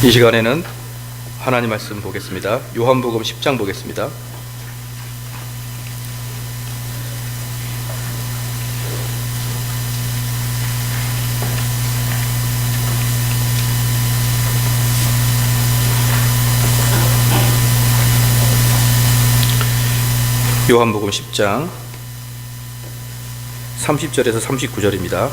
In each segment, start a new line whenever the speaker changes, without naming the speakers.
이 시간에는 하나님 말씀 보겠습니다. 요한복음 10장 보겠습니다. 요한복음 10장 30절에서 39절입니다.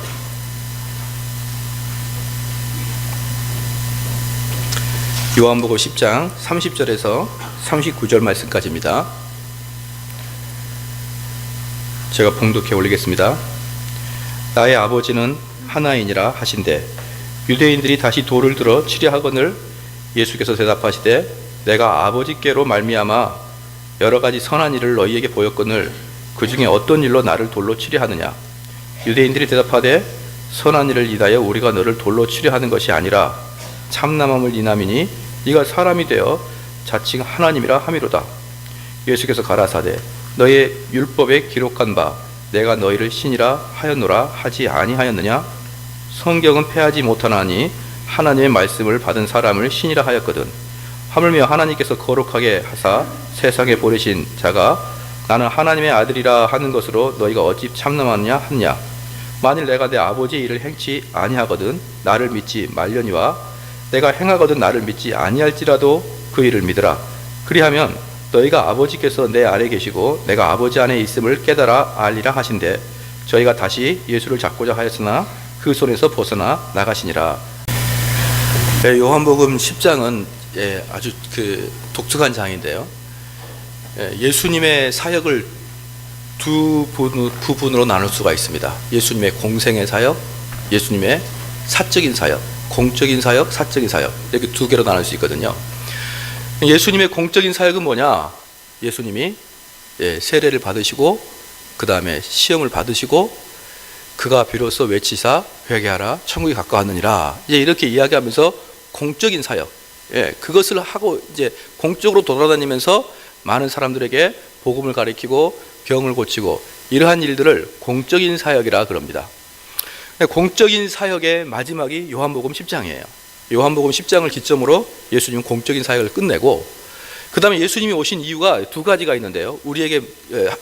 요한복음 10장 30절에서 39절 말씀까지입니다. 제가 봉독해 올리겠습니다. 나의 아버지는 하나이니라 하신대 유대인들이 다시 돌을 들어 치려 하거늘 예수께서 대답하시되 내가 아버지께로 말미암아 여러 가지 선한 일을 너희에게 보였거늘 그 중에 어떤 일로 나를 돌로 치려 하느냐. 유대인들이 대답하되 선한 일을 인하여 우리가 너를 돌로 치려 하는 것이 아니라 참남함을 인함이니 네가 사람이 되어 자칭 하나님이라 함이로다. 예수께서 가라사대 너의 율법에 기록한 바 내가 너희를 신이라 하였노라 하지 아니하였느냐. 성경은 패하지 못하나니 하나님의 말씀을 받은 사람을 신이라 하였거든. 하물며 하나님께서 거룩하게 하사 세상에 보내신 자가 나는 하나님의 아들이라 하는 것으로 너희가 어찌 참남하느냐 하느냐. 만일 내가 내 아버지의 일을 행치 아니하거든 나를 믿지 말려니와 내가 행하거든 나를 믿지 아니할지라도 그 일을 믿으라. 그리하면 너희가 아버지께서 내 안에 계시고 내가 아버지 안에 있음을 깨달아 알리라 하신대 저희가 다시 예수를 잡고자 하였으나 그 손에서 벗어나 나가시니라. 요한복음 10장은 아주 독특한 장인데요. 예수님의 사역을 두 부분으로 나눌 수가 있습니다. 예수님의 공생의 사역, 예수님의 사적인 사역, 공적인 사역, 사적인 사역 이렇게 두 개로 나눌 수 있거든요. 예수님의 공적인 사역은 뭐냐? 예수님이 세례를 받으시고 그 다음에 시험을 받으시고 그가 비로소 외치사 회개하라 천국이 가까웠느니라 이제 이렇게 이야기하면서 공적인 사역 그것을 하고 이제 공적으로 돌아다니면서 많은 사람들에게 복음을 가르치고 병을 고치고 이러한 일들을 공적인 사역이라 그럽니다. 공적인 사역의 마지막이 요한복음 10장이에요. 요한복음 10장을 기점으로 예수님은 공적인 사역을 끝내고 그 다음에 예수님이 오신 이유가 두 가지가 있는데요. 우리에게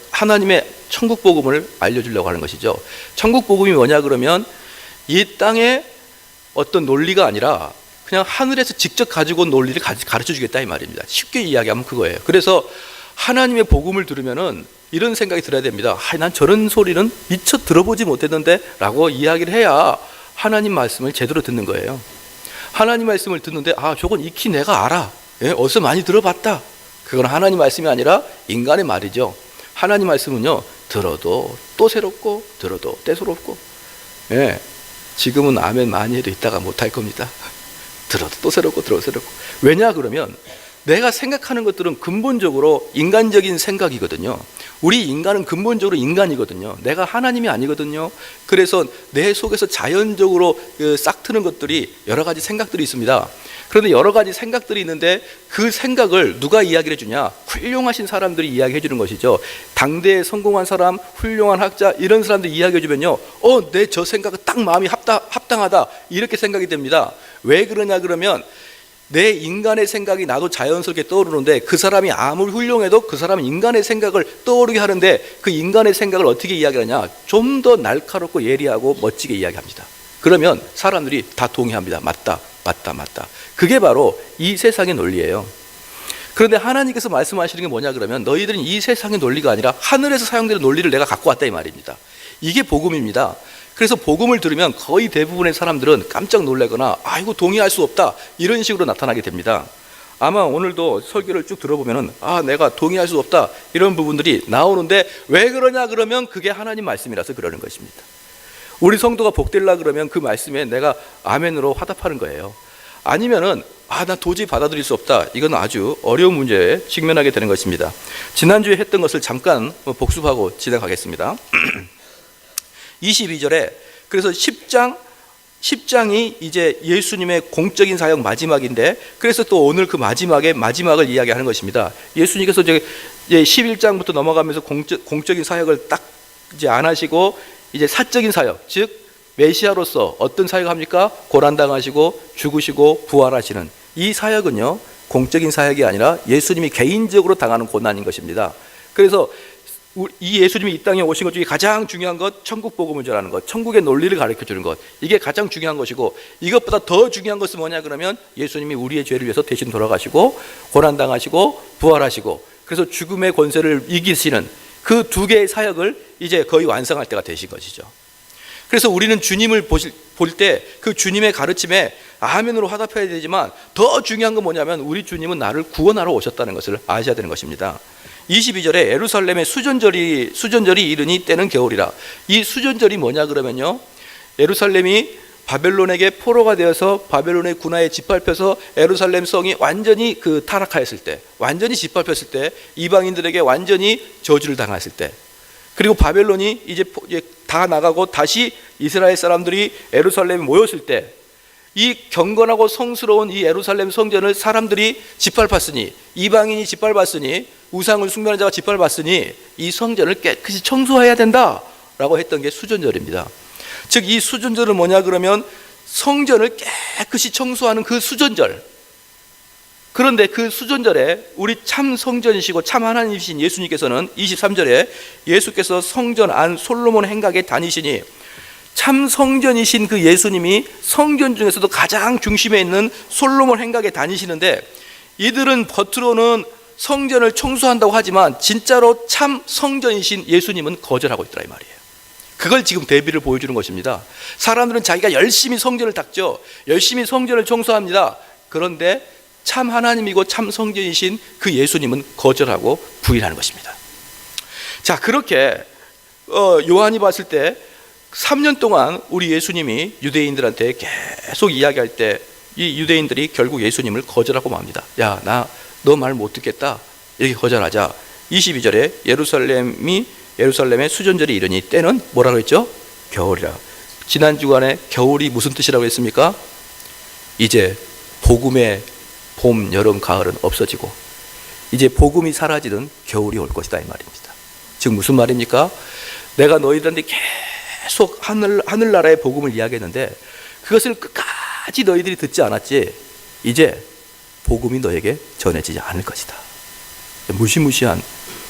하나님의 천국 복음을 알려주려고 하는 것이죠. 천국 복음이 뭐냐 그러면 이 땅의 어떤 논리가 아니라 그냥 하늘에서 직접 가지고 온 논리를 가르쳐 주겠다 이 말입니다. 쉽게 이야기하면 그거예요. 그래서 하나님의 복음을 들으면은 이런 생각이 들어야 됩니다. 난 저런 소리는 미처 들어보지 못했는데 라고 이야기를 해야 하나님 말씀을 제대로 듣는 거예요. 하나님 말씀을 듣는데 저건 익히 내가 알아. 어디서 많이 들어봤다. 그건 하나님 말씀이 아니라 인간의 말이죠. 하나님 말씀은요 들어도 또 새롭고 들어도 때새롭고 지금은 아멘 많이 해도 이따가 못할 겁니다. 들어도 또 새롭고 들어도 새롭고. 왜냐 그러면 내가 생각하는 것들은 근본적으로 인간적인 생각이거든요. 우리 인간은 근본적으로 인간이거든요. 내가 하나님이 아니거든요. 그래서 내 속에서 자연적으로 싹트는 것들이 여러 가지 생각들이 있습니다. 그런데 여러 가지 생각들이 있는데 그 생각을 누가 이야기를 해주냐? 훌륭하신 사람들이 이야기해 주는 것이죠. 당대에 성공한 사람, 훌륭한 학자 이런 사람들이 이야기해 주면요 내 저 생각은 딱 마음이 합당하다 이렇게 생각이 됩니다. 왜 그러냐 그러면 내 인간의 생각이 나도 자연스럽게 떠오르는데 그 사람이 아무리 훌륭해도 그 사람은 인간의 생각을 떠오르게 하는데 그 인간의 생각을 어떻게 이야기하냐? 좀 더 날카롭고 예리하고 멋지게 이야기합니다. 그러면 사람들이 다 동의합니다. 맞다. 그게 바로 이 세상의 논리예요. 그런데 하나님께서 말씀하시는 게 뭐냐 그러면 너희들은 이 세상의 논리가 아니라 하늘에서 사용되는 논리를 내가 갖고 왔다 이 말입니다. 이게 복음입니다. 그래서 복음을 들으면 거의 대부분의 사람들은 깜짝 놀라거나 이거 동의할 수 없다 이런 식으로 나타나게 됩니다. 아마 오늘도 설교를 쭉 들어보면은 내가 동의할 수 없다 이런 부분들이 나오는데 왜 그러냐 그러면 그게 하나님 말씀이라서 그러는 것입니다. 우리 성도가 복되려 그러면 그 말씀에 내가 아멘으로 화답하는 거예요. 아니면은 난 도저히 받아들일 수 없다. 이건 아주 어려운 문제에 직면하게 되는 것입니다. 지난주에 했던 것을 잠깐 복습하고 진행하겠습니다. 22절에 그래서 10장이 이제 예수님의 공적인 사역 마지막인데 그래서 또 오늘 그 마지막을 이야기하는 것입니다. 예수님께서 이제 11장부터 넘어가면서 공적인 사역을 딱 이제 안 하시고 이제 사적인 사역, 즉 메시아로서 어떤 사역을 합니까? 고난당하시고 죽으시고 부활하시는 이 사역은요, 공적인 사역이 아니라 예수님이 개인적으로 당하는 고난인 것입니다. 그래서 이 예수님이 이 땅에 오신 것 중에 가장 중요한 것, 천국 복음을 전하는 것, 천국의 논리를 가르쳐 주는 것, 이게 가장 중요한 것이고, 이것보다 더 중요한 것은 뭐냐 그러면 예수님이 우리의 죄를 위해서 대신 돌아가시고 고난당하시고 부활하시고, 그래서 죽음의 권세를 이기시는 그 두 개의 사역을 이제 거의 완성할 때가 되신 것이죠. 그래서 우리는 주님을 볼 때 그 주님의 가르침에 아멘으로 화답해야 되지만, 더 중요한 건 뭐냐면 우리 주님은 나를 구원하러 오셨다는 것을 아셔야 되는 것입니다. 22절에 예루살렘의 수전절이 이르니 때는 겨울이라. 이 수전절이 뭐냐 그러면요, 예루살렘이 바벨론에게 포로가 되어서 바벨론의 군하에 짓밟혀서 예루살렘 성이 완전히 타락하였을 때, 완전히 짓밟혔을 때, 이방인들에게 완전히 저주를 당했을 때, 그리고 바벨론이 이제 다 나가고 다시 이스라엘 사람들이 예루살렘에 모였을 때, 이 경건하고 성스러운 이 예루살렘 성전을 사람들이 짓밟았으니, 이방인이 짓밟았으니, 우상을 숭배하는 자가 짓밟았으니 이 성전을 깨끗이 청소해야 된다라고 했던 게 수전절입니다. 즉 이 수전절은 뭐냐 그러면 성전을 깨끗이 청소하는 그 수전절. 그런데 그 수전절에 우리 참 성전이시고 참 하나님이신 예수님께서는 23절에 예수께서 성전 안 솔로몬 행각에 다니시니, 참 성전이신 그 예수님이 성전 중에서도 가장 중심에 있는 솔로몬 행각에 다니시는데, 이들은 겉으로는 성전을 청소한다고 하지만 진짜로 참 성전이신 예수님은 거절하고 있더라 이 말이에요. 그걸 지금 대비를 보여주는 것입니다. 사람들은 자기가 열심히 성전을 닦죠. 열심히 성전을 청소합니다. 그런데 참 하나님이고 참 성전이신 그 예수님은 거절하고 부인하는 것입니다. 자, 그렇게 요한이 봤을 때 3년 동안 우리 예수님이 유대인들한테 계속 이야기할 때 이 유대인들이 결국 예수님을 거절하고 맙니다. 야, 나 너 말 못 듣겠다, 이렇게 거절하자 22절에 예루살렘의 수전절이 이르니 때는 뭐라고 했죠? 겨울이라. 지난 주간에 겨울이 무슨 뜻이라고 했습니까? 이제 복음의 봄, 여름, 가을은 없어지고 이제 복음이 사라지는 겨울이 올 것이다 이 말입니다. 즉 무슨 말입니까? 내가 너희들한테 계속 하늘나라의 복음을 이야기했는데 그것을 끝까지 너희들이 듣지 않았지. 이제 복음이 너에게 전해지지 않을 것이다. 무시무시한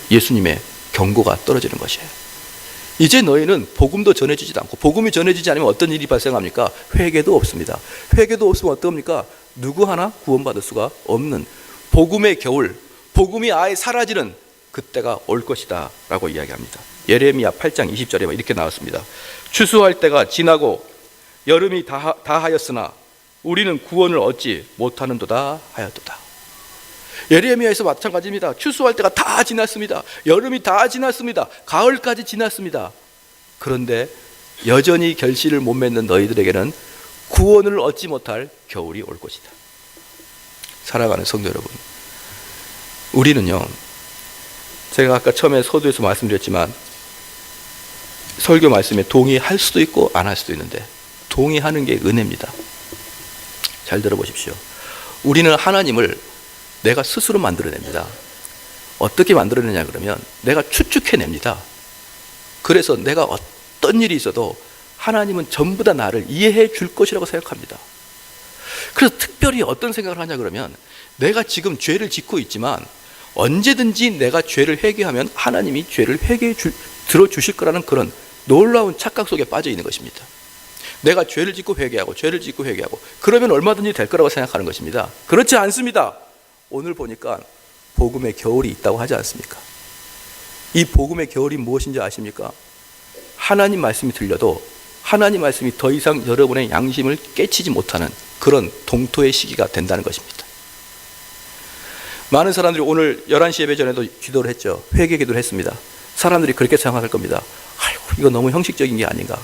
예수님의 경고가 떨어지는 것이에요. 이제 너희는 복음도 전해지지도 않고, 복음이 전해지지 않으면 어떤 일이 발생합니까? 회개도 없습니다. 회개도 없으면 어떡합니까? 누구 하나 구원받을 수가 없는 복음의 겨울, 복음이 아예 사라지는 그때가 올 것이다 라고 이야기합니다. 예레미야 8장 20절에 이렇게 나왔습니다. 추수할 때가 지나고 여름이 다하였으나 우리는 구원을 얻지 못하는도다 하였도다. 예레미야에서 마찬가지입니다. 추수할 때가 다 지났습니다. 여름이 다 지났습니다. 가을까지 지났습니다. 그런데 여전히 결실을 못 맺는 너희들에게는 구원을 얻지 못할 겨울이 올 것이다. 사랑하는 성도 여러분, 우리는요, 제가 아까 처음에 서두에서 말씀드렸지만 설교 말씀에 동의할 수도 있고 안 할 수도 있는데, 동의하는 게 은혜입니다. 잘 들어보십시오. 우리는 하나님을 내가 스스로 만들어냅니다. 어떻게 만들어내냐 그러면 내가 추측해냅니다. 그래서 내가 어떤 일이 있어도 하나님은 전부 다 나를 이해해 줄 것이라고 생각합니다. 그래서 특별히 어떤 생각을 하냐 그러면, 내가 지금 죄를 짓고 있지만 언제든지 내가 죄를 회개하면 하나님이 죄를 들어주실 거라는 그런 놀라운 착각 속에 빠져 있는 것입니다. 내가 죄를 짓고 회개하고 그러면 얼마든지 될 거라고 생각하는 것입니다. 그렇지 않습니다. 오늘 보니까 복음의 겨울이 있다고 하지 않습니까? 이 복음의 겨울이 무엇인지 아십니까? 하나님 말씀이 들려도 하나님 말씀이 더 이상 여러분의 양심을 깨치지 못하는 그런 동토의 시기가 된다는 것입니다. 많은 사람들이 오늘 11시 예배 전에도 기도를 했죠. 회개 기도를 했습니다. 사람들이 그렇게 생각할 겁니다. 아이고, 이거 너무 형식적인 게 아닌가.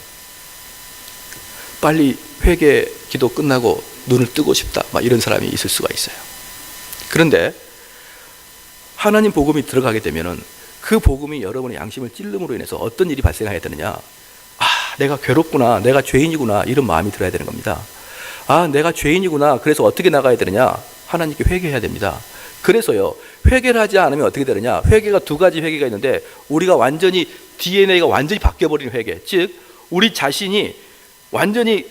빨리 회개 기도 끝나고 눈을 뜨고 싶다, 막 이런 사람이 있을 수가 있어요. 그런데 하나님 복음이 들어가게 되면은 그 복음이 여러분의 양심을 찔름으로 인해서 어떤 일이 발생해야 되느냐? 아, 내가 괴롭구나, 내가 죄인이구나, 이런 마음이 들어야 되는 겁니다. 아, 내가 죄인이구나, 그래서 어떻게 나가야 되느냐? 하나님께 회개해야 됩니다. 그래서요, 회개를 하지 않으면 어떻게 되느냐? 회개가 두 가지 회개가 있는데, 우리가 완전히 DNA가 완전히 바뀌어버리는 회개, 즉 우리 자신이 완전히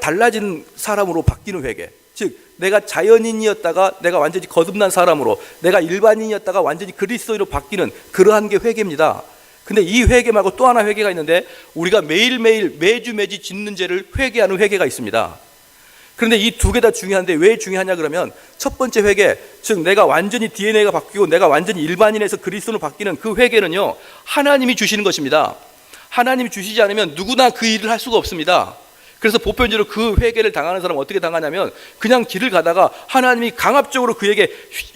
달라진 사람으로 바뀌는 회개, 즉 내가 자연인이었다가 내가 완전히 거듭난 사람으로, 내가 일반인이었다가 완전히 그리스도인으로 바뀌는 그러한 게 회개입니다. 근데 이 회개 말고 또 하나 회개가 있는데, 우리가 매일매일 매주 짓는 죄를 회개하는 회개가 있습니다. 그런데 이 두 개 다 중요한데 왜 중요하냐 그러면, 첫 번째 회개, 즉 내가 완전히 DNA가 바뀌고 내가 완전히 일반인에서 그리스도로 바뀌는 그 회개는요, 하나님이 주시는 것입니다. 하나님이 주시지 않으면 누구나 그 일을 할 수가 없습니다. 그래서 보편적으로 그 회개를 당하는 사람은 어떻게 당하냐면, 그냥 길을 가다가 하나님이 강압적으로 그에게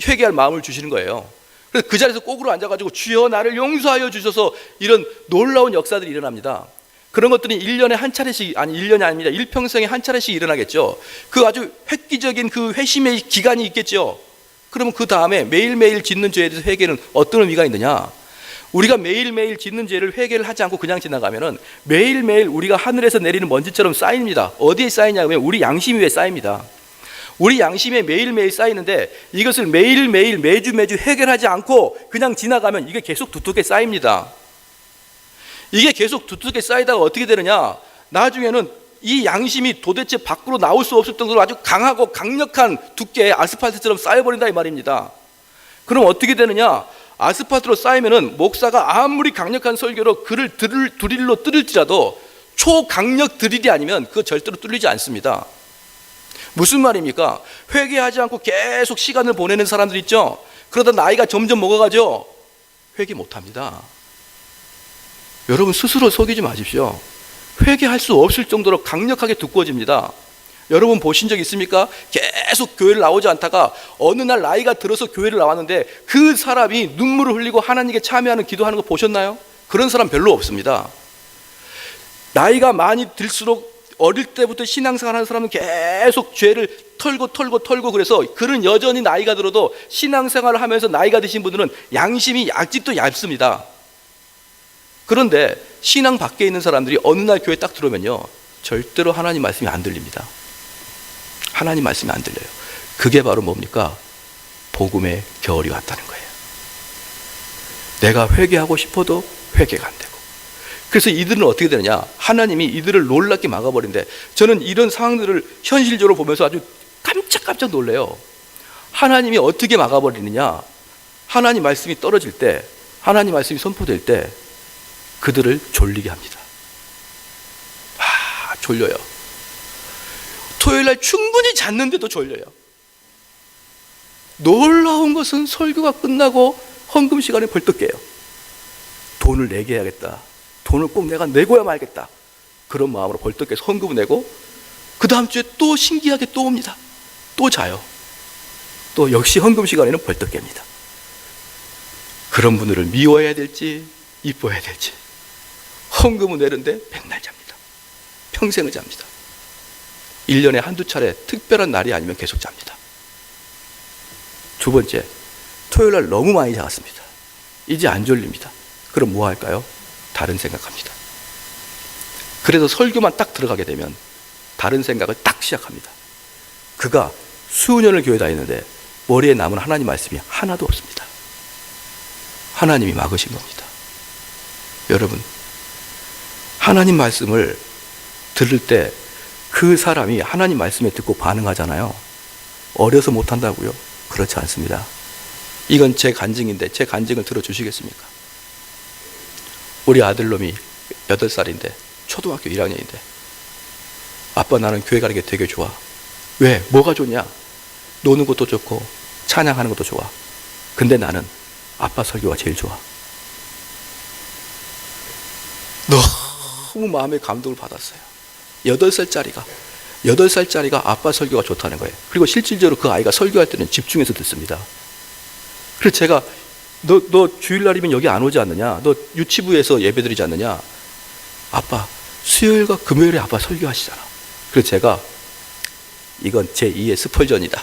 회개할 마음을 주시는 거예요. 그래서 그 자리에서 꼭으로 앉아가지고 주여 나를 용서하여 주셔서, 이런 놀라운 역사들이 일어납니다. 그런 것들이 1년에 한 차례씩, 아니 1년이 아닙니다, 일평생에 한 차례씩 일어나겠죠. 그 아주 획기적인 그 회심의 기간이 있겠죠. 그러면 그 다음에 매일매일 짓는 죄에 대해서 회개는 어떤 의미가 있느냐, 우리가 매일매일 짓는 죄를 회개를 하지 않고 그냥 지나가면은 매일매일 우리가 하늘에서 내리는 먼지처럼 쌓입니다. 어디에 쌓이냐면 우리 양심 위에 쌓입니다. 우리 양심에 매일매일 쌓이는데, 이것을 매일매일 매주 해결하지 않고 그냥 지나가면 이게 계속 두텁게 쌓입니다. 이게 계속 두텁게 쌓이다가 어떻게 되느냐, 나중에는 이 양심이 도대체 밖으로 나올 수 없을 정도로 아주 강하고 강력한 두께의 아스팔트처럼 쌓여버린다 이 말입니다. 그럼 어떻게 되느냐, 아스팔트로 쌓이면은 목사가 아무리 강력한 설교로 그를 드릴로 뚫을지라도 초강력 드릴이 아니면 그거 절대로 뚫리지 않습니다. 무슨 말입니까? 회개하지 않고 계속 시간을 보내는 사람들 있죠. 그러다 나이가 점점 먹어가죠. 회개 못합니다. 여러분 스스로 속이지 마십시오. 회개할 수 없을 정도로 강력하게 두꺼워집니다. 여러분 보신 적 있습니까? 계속 교회를 나오지 않다가 어느 날 나이가 들어서 교회를 나왔는데 그 사람이 눈물을 흘리고 하나님께 참여하는 기도하는 거 보셨나요? 그런 사람 별로 없습니다. 나이가 많이 들수록 어릴 때부터 신앙생활 하는 사람은 계속 죄를 털고 그래서 그런 여전히 나이가 들어도 신앙생활을 하면서 나이가 드신 분들은 양심이 아직도 얇습니다. 그런데 신앙 밖에 있는 사람들이 어느 날 교회 딱 들어오면요, 절대로 하나님 말씀이 안 들립니다. 하나님 말씀이 안 들려요. 그게 바로 뭡니까? 복음의 겨울이 왔다는 거예요. 내가 회개하고 싶어도 회개가 안 되고. 그래서 이들은 어떻게 되느냐, 하나님이 이들을 놀랍게 막아버린데, 저는 이런 상황들을 현실적으로 보면서 아주 깜짝 놀래요. 하나님이 어떻게 막아버리느냐, 하나님 말씀이 떨어질 때, 하나님 말씀이 선포될 때 그들을 졸리게 합니다. 졸려요. 토요일날 충분히 잤는데도 졸려요. 놀라운 것은 설교가 끝나고 헌금 시간에 벌떡 깨요. 돈을 내게 해야겠다, 돈을 꼭 내가 내고야 말겠다, 그런 마음으로 벌떡 깨서 헌금을 내고 그 다음 주에 또 신기하게 또 옵니다. 또 자요. 또 역시 헌금 시간에는 벌떡 깹니다. 그런 분들을 미워해야 될지 이뻐해야 될지, 헌금을 내는데 맨날 잡니다. 평생을 잡니다. 1년에 한두 차례 특별한 날이 아니면 계속 잡니다. 두 번째, 토요일날 너무 많이 자았습니다. 이제 안 졸립니다. 그럼 뭐 할까요? 다른 생각합니다. 그래서 설교만 딱 들어가게 되면 다른 생각을 딱 시작합니다. 그가 수년을 교회 다니는데 머리에 남은 하나님 말씀이 하나도 없습니다. 하나님이 막으신 겁니다. 여러분, 하나님 말씀을 들을 때 그 사람이 하나님 말씀에 듣고 반응하잖아요. 어려서 못한다고요? 그렇지 않습니다. 이건 제 간증인데 제 간증을 들어주시겠습니까? 우리 아들놈이 8살인데 초등학교 1학년인데, 아빠 나는 교회 가는 게 되게 좋아. 왜? 뭐가 좋냐? 노는 것도 좋고 찬양하는 것도 좋아. 근데 아빠 설교가 제일 좋아. 너무 마음의 감동을 받았어요. 8살짜리가 아빠 설교가 좋다는 거예요. 그리고 실질적으로 그 아이가 설교할 때는 집중해서 듣습니다. 그래서 제가 너 주일날이면 여기 안 오지 않느냐? 너 유치부에서 예배드리지 않느냐? 아빠 수요일과 금요일에 아빠 설교하시잖아. 그래서 제가 이건 제2의 스펄전이다.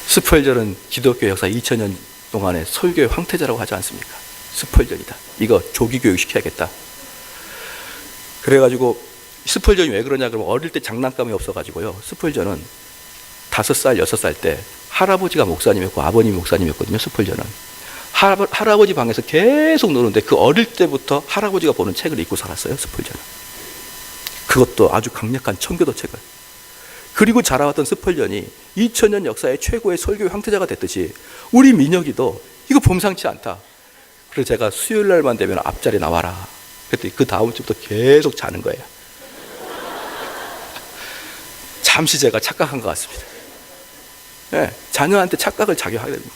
스펄전은 기독교 역사 2000년 동안의 설교의 황태자라고 하지 않습니까? 스펄전이다. 이거 조기교육 시켜야겠다. 그래가지고 스펄전이 왜 그러냐 그러면, 어릴 때 장난감이 없어가지고요, 스펄전은 5살, 6살 때 할아버지가 목사님이었고 아버님이 목사님이었거든요. 스펄전은 할아버지 방에서 계속 노는데 그 어릴 때부터 할아버지가 보는 책을 읽고 살았어요. 스펄전은. 그것도 아주 강력한 청교도 책을. 그리고 자라왔던 스펄전이 2000년 역사의 최고의 설교 황태자가 됐듯이 우리 민혁이도 이거 범상치 않다. 그래서 제가 수요일 날만 되면 앞자리 나와라. 그랬더니 그 다음 주부터 계속 자는 거예요. 잠시 제가 착각한 것 같습니다. 네, 자녀한테 착각을 자기 하게 됩니다.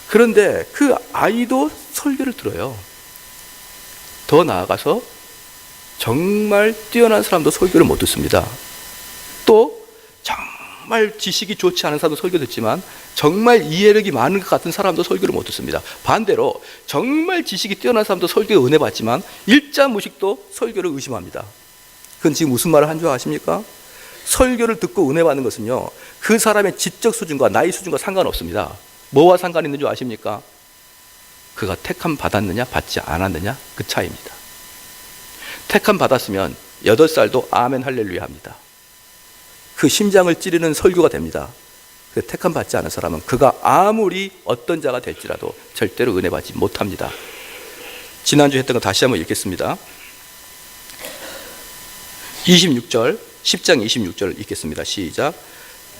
그런데 그 아이도 설교를 들어요. 더 나아가서 정말 뛰어난 사람도 설교를 못 듣습니다. 또 정말 지식이 좋지 않은 사람도 설교 듣지만 정말 이해력이 많은 것 같은 사람도 설교를 못 듣습니다. 반대로 정말 지식이 뛰어난 사람도 설교에 은혜 받지만 일자무식도 설교를 의심합니다. 그건 지금 무슨 말을 한 줄 아십니까? 설교를 듣고 은혜 받는 것은요, 그 사람의 지적 수준과 나이 수준과 상관없습니다. 뭐와 상관이 있는 줄 아십니까? 그가 택함 받았느냐 받지 않았느냐 그 차이입니다. 택함 받았으면 8살도 아멘 할렐루야 합니다. 그 심장을 찌르는 설교가 됩니다. 그 택함 받지 않은 사람은 그가 아무리 어떤 자가 될지라도 절대로 은혜 받지 못합니다. 지난주에 했던 거 다시 한번 읽겠습니다. 26절 10장 26절 읽겠습니다. 시작.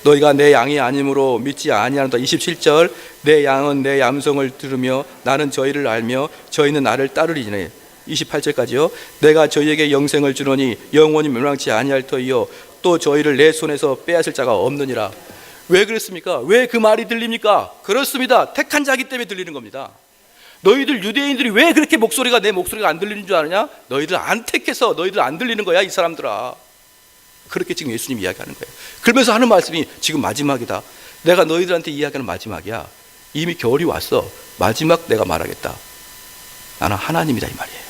너희가 내 양이 아니므로 믿지 아니하는다. 27절 내 양은 내 음성을 들으며 나는 저희를 알며 저희는 나를 따르리니. 28절까지요. 내가 저희에게 영생을 주노니 영원히 멸망치 아니할 터이요 또 저희를 내 손에서 빼앗을 자가 없느니라. 왜 그랬습니까? 왜 그 말이 들립니까? 그렇습니다. 택한 자기 때문에 들리는 겁니다. 너희들 유대인들이 왜 그렇게 목소리가 내 목소리가 안 들리는 줄 아느냐? 너희들 안 택해서 너희들 안 들리는 거야 이 사람들아. 그렇게 지금 예수님이 이야기하는 거예요. 그러면서 하는 말씀이 지금 마지막이다. 내가 너희들한테 이야기하는 마지막이야. 이미 겨울이 왔어. 마지막 내가 말하겠다. 나는 하나님이다 이 말이에요.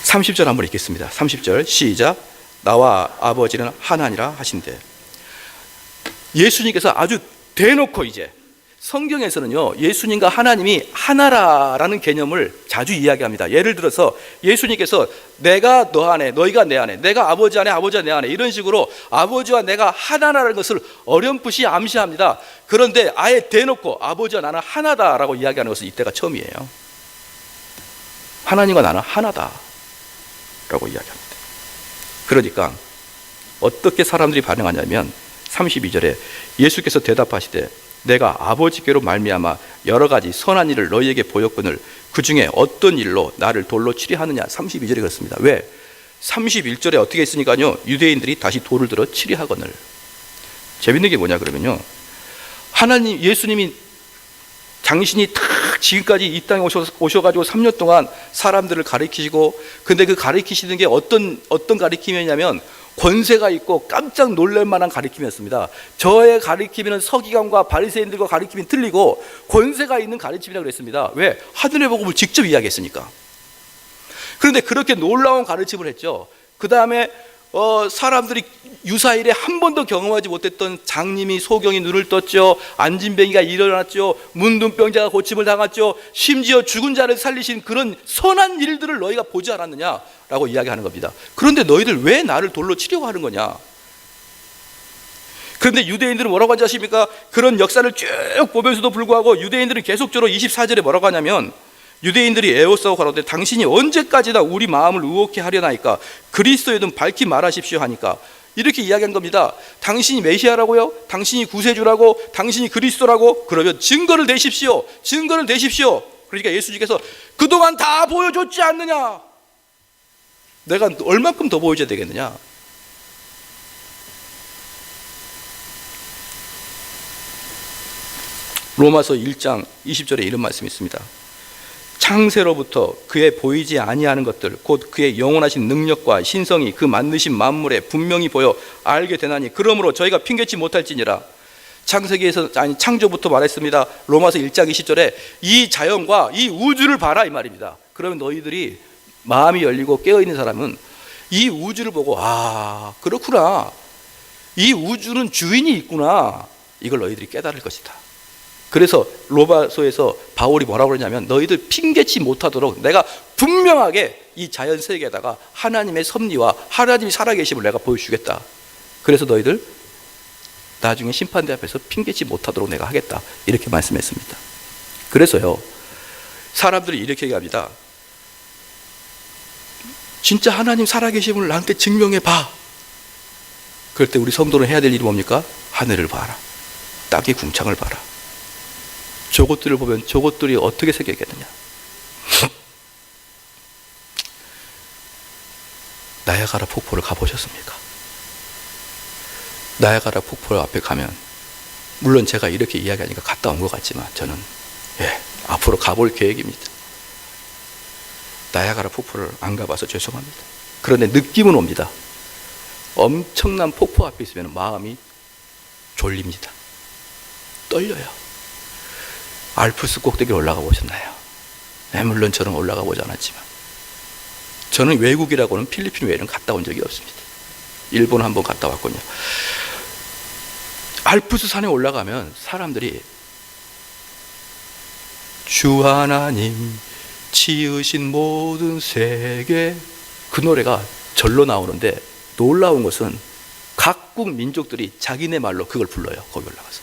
30절 한번 읽겠습니다. 30절 시작. 나와 아버지는 하나니라 하신대. 예수님께서 아주 대놓고 이제 성경에서는요, 예수님과 하나님이 하나라라는 개념을 자주 이야기합니다. 예를 들어서 예수님께서 내가 너 안에, 너희가 내 안에, 내가 아버지 안에, 아버지가 내 안에, 이런 식으로 아버지와 내가 하나라는 것을 어렴풋이 암시합니다. 그런데 아예 대놓고 아버지와 나는 하나다라고 이야기하는 것은 이때가 처음이에요. 하나님과 나는 하나다라고 이야기합니다. 그러니까 어떻게 사람들이 반응하냐면 32절에 예수께서 대답하시되 내가 아버지께로 말미암아 여러 가지 선한 일을 너희에게 보였거늘 그 중에 어떤 일로 나를 돌로 치려 하느냐. 32절에 그렇습니다. 왜? 31절에 어떻게 했으니까요, 유대인들이 다시 돌을 들어 치려 하거늘. 재밌는 게 뭐냐 그러면요, 하나님 예수님이 당신이 다 지금까지 이 땅에 오셔가지고 3년 동안 사람들을 가르치시고, 근데 그 가르치시는 게 어떤 가르침이냐면 권세가 있고 깜짝 놀랄 만한 가르침이었습니다. 저의 가르침은 서기관과 바리새인들과 가르침이 틀리고 권세가 있는 가르침이라고 그랬습니다. 왜? 하늘의 복음을 직접 이야기했으니까. 그런데 그렇게 놀라운 가르침을 했죠. 그 다음에 사람들이 유사일에 한 번도 경험하지 못했던 장님이 소경이 눈을 떴죠. 안진뱅이가 일어났죠. 문둥병자가 고침을 당했죠. 심지어 죽은 자를 살리신 그런 선한 일들을 너희가 보지 않았느냐라고 이야기하는 겁니다. 그런데 너희들 왜 나를 돌로 치려고 하는 거냐? 그런데 유대인들은 뭐라고 하지 아십니까? 그런 역사를 쭉 보면서도 불구하고 유대인들은 계속적으로 24절에 뭐라고 하냐면, 유대인들이 에워싸고 가로되 당신이 언제까지나 우리 마음을 의혹해 하려나이까? 그리스도이든 밝히 말하십시오 하니까 이렇게 이야기한 겁니다. 당신이 메시아라고요? 당신이 구세주라고? 당신이 그리스도라고? 그러면 증거를 대십시오. 증거를 대십시오. 그러니까 예수님께서 그동안 다 보여줬지 않느냐? 내가 얼만큼 더 보여줘야 되겠느냐? 로마서 1장 20절에 이런 말씀이 있습니다. 창세로부터 그의 보이지 아니하는 것들 곧 그의 영원하신 능력과 신성이 그 만드신 만물에 분명히 보여 알게 되나니 그러므로 저희가 핑계치 못할지니라. 창세기에서 창조부터 말했습니다. 로마서 1장 20절에 이 자연과 이 우주를 봐라 이 말입니다. 그러면 너희들이 마음이 열리고 깨어있는 사람은 이 우주를 보고 아 그렇구나, 이 우주는 주인이 있구나, 이걸 너희들이 깨달을 것이다. 그래서 로마서에서 바울이 뭐라고 그러냐면 너희들 핑계치 못하도록 내가 분명하게 이 자연 세계에다가 하나님의 섭리와 하나님이 살아계심을 내가 보여주겠다. 그래서 너희들 나중에 심판대 앞에서 핑계치 못하도록 내가 하겠다. 이렇게 말씀했습니다. 그래서요, 사람들이 이렇게 얘기합니다. 진짜 하나님 살아계심을 나한테 증명해 봐. 그럴 때 우리 성도는 해야 될 일이 뭡니까? 하늘을 봐라. 땅의 궁창을 봐라. 저것들을 보면 저것들이 어떻게 생겼겠느냐. 나야가라 폭포를 가보셨습니까? 나야가라 폭포 앞에 가면, 물론 제가 이렇게 이야기하니까 갔다 온 것 같지만 저는 앞으로 가볼 계획입니다. 나야가라 폭포를 안 가봐서 죄송합니다. 그런데 느낌은 옵니다. 엄청난 폭포 앞에 있으면 마음이 졸립니다. 떨려요. 알프스 꼭대기에 올라가 보셨나요? 물론 저는 올라가 보지 않았지만, 저는 외국이라고는 필리핀 외에는 갔다 온 적이 없습니다. 일본 한번 갔다 왔군요. 알프스 산에 올라가면 사람들이 주 하나님 지으신 모든 세계, 그 노래가 절로 나오는데, 놀라운 것은 각국 민족들이 자기네 말로 그걸 불러요. 거기 올라가서.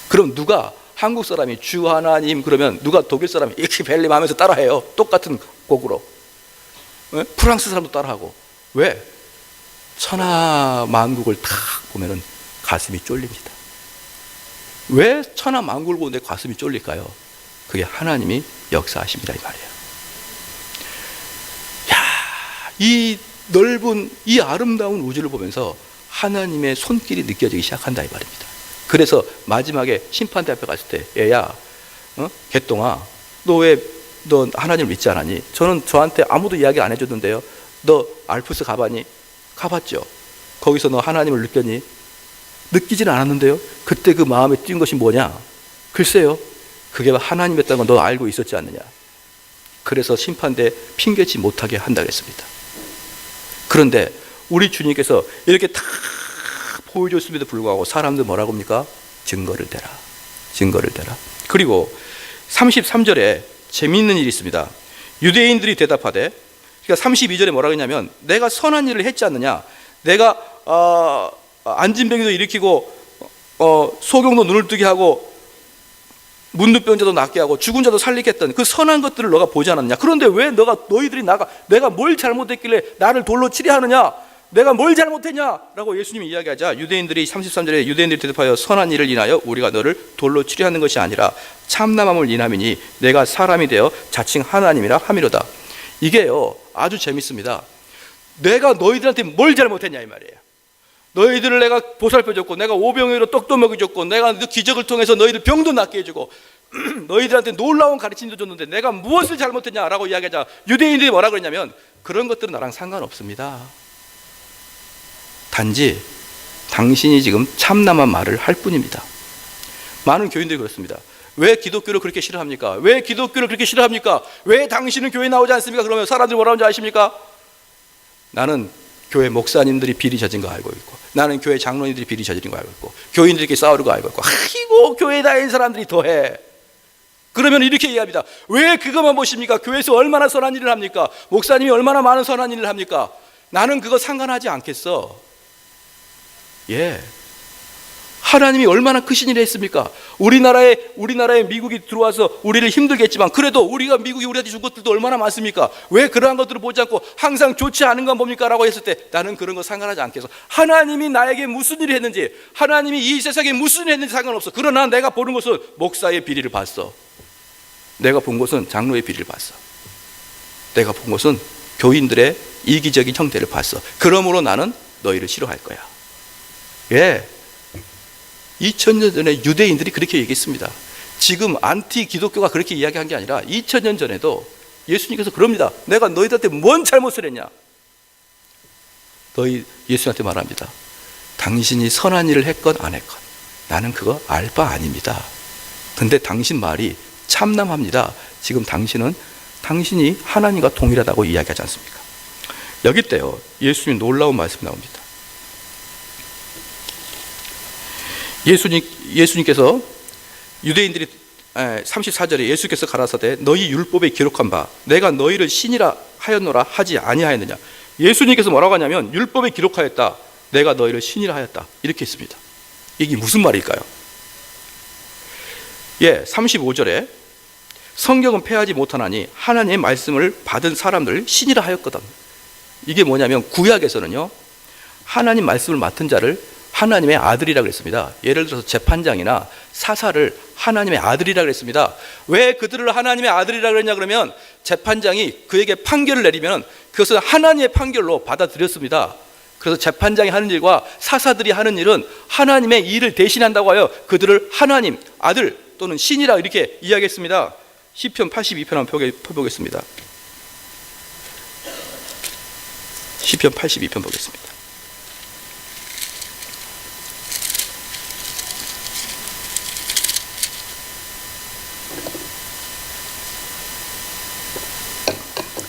그럼 누가, 한국 사람이 주 하나님 그러면 누가 독일 사람이 이키벨림 하면서 따라해요. 똑같은 곡으로. 프랑스 사람도 따라하고. 왜? 천하만국을 탁 보면은 가슴이 쫄립니다. 왜 천하만국을 보는데 가슴이 쫄릴까요? 그게 하나님이 역사하십니다, 이 말이에요. 이 넓은, 이 아름다운 우주를 보면서 하나님의 손길이 느껴지기 시작한다, 이 말입니다. 그래서 마지막에 심판대 앞에 갔을 때, 얘야, 개똥아, 너 하나님을 믿지 않았니? 저한테 아무도 이야기 안 해줬는데요. 너 알프스 가봤니? 가봤죠. 거기서 너 하나님을 느꼈니? 느끼지는 않았는데요. 그때 그 마음에 띈 것이 뭐냐? 글쎄요, 그게 하나님이었다는 건 너 알고 있었지 않느냐? 그래서 심판대 핑계치 못하게 한다고 했습니다. 그런데 우리 주님께서 이렇게 다 보여줬음에도 불구하고 사람들 뭐라고 합니까? 증거를 대라. 증거를 대라. 그리고 33절에 재미있는 일이 있습니다. 유대인들이 대답하되, 그러니까 32절에 뭐라고 했냐면, 내가 선한 일을 했지 않느냐? 내가 안진병도 일으키고 소경도 눈을 뜨게 하고 문둥병자도 낫게 하고 죽은 자도 살리게 했던 그 선한 것들을 너가 보지 않았느냐? 그런데 왜 너희들이 내가 뭘 잘못했길래 나를 돌로 치려 하느냐? 내가 뭘 잘못했냐? 라고 예수님이 이야기하자, 유대인들이 33절에 유대인들이 대답하여 선한 일을 인하여 우리가 너를 돌로 치려 하는 것이 아니라 참남함을 인함이니 내가 사람이 되어 자칭 하나님이라 함이로다. 이게요 아주 재밌습니다. 내가 너희들한테 뭘 잘못했냐 이 말이에요. 너희들을 내가 보살펴줬고, 내가 오병이어로 떡도 먹여줬고, 내가 기적을 통해서 너희들 병도 낫게 해주고, 너희들한테 놀라운 가르침도 줬는데 내가 무엇을 잘못했냐라고 이야기하자, 유대인들이 뭐라고 그랬냐면, 그런 것들은 나랑 상관없습니다. 단지 당신이 지금 참남한 말을 할 뿐입니다. 많은 교인들이 그렇습니다. 왜 기독교를 그렇게 싫어합니까? 왜 기독교를 그렇게 싫어합니까? 왜 당신은 교회 나오지 않습니까? 그러면 사람들이 뭐라고 하는지 아십니까? 나는 교회 목사님들이 비리 저진 거 알고 있고, 나는 교회 장로님들이 비리 저지른 거 알고 있고, 교인들끼리 싸우는 거 알고 있고, 아이고 교회 다니는 사람들이 더해. 그러면 이렇게 이야기합니다. 왜 그것만 보십니까? 교회에서 얼마나 선한 일을 합니까? 목사님이 얼마나 많은 선한 일을 합니까? 나는 그거 상관하지 않겠어. 하나님이 얼마나 크신 일을 했습니까? 우리나라에 미국이 들어와서 우리를 힘들게 했지만, 그래도 미국이 우리한테 준 것들도 얼마나 많습니까? 왜 그러한 것들을 보지 않고 항상 좋지 않은 건 뭡니까? 라고 했을 때, 나는 그런 거 상관하지 않겠어. 하나님이 나에게 무슨 일을 했는지, 하나님이 이 세상에 무슨 일을 했는지 상관없어. 그러나 내가 보는 것은 목사의 비리를 봤어. 내가 본 것은 장로의 비리를 봤어. 내가 본 것은 교인들의 이기적인 형태를 봤어. 그러므로 나는 너희를 싫어할 거야. 2000년 전에 유대인들이 그렇게 얘기했습니다. 지금 안티 기독교가 그렇게 이야기한 게 아니라 2000년 전에도 예수님께서 그럽니다. 내가 너희들한테 뭔 잘못을 했냐? 예수님한테 말합니다. 당신이 선한 일을 했건 안 했건 나는 그거 알 바 아닙니다. 근데 당신 말이 참남합니다. 지금 당신이 하나님과 동일하다고 이야기하지 않습니까? 여기 때요 예수님 놀라운 말씀이 나옵니다. 예수님께서 유대인들이 34절에 예수께서 가라사대 너희 율법에 기록한 바 내가 너희를 신이라 하였노라 하지 아니하였느냐. 예수님께서 뭐라고 하냐면 율법에 기록하였다. 내가 너희를 신이라 하였다. 이렇게 했습니다. 이게 무슨 말일까요? 35절에 성경은 폐하지 못하나니 하나님의 말씀을 받은 사람들 신이라 하였거든. 이게 뭐냐면 구약에서는요, 하나님 말씀을 맡은 자를 하나님의 아들이라고 그랬습니다. 예를 들어서 재판장이나 사사를 하나님의 아들이라고 그랬습니다. 왜 그들을 하나님의 아들이라고 그랬냐 그러면 재판장이 그에게 판결을 내리면 그것은 하나님의 판결로 받아들였습니다. 그래서 재판장이 하는 일과 사사들이 하는 일은 하나님의 일을 대신한다고 하여 그들을 하나님, 아들 또는 신이라 이렇게 이야기했습니다. 시편 82편 한번 펴보겠습니다. 시편 82편 보겠습니다.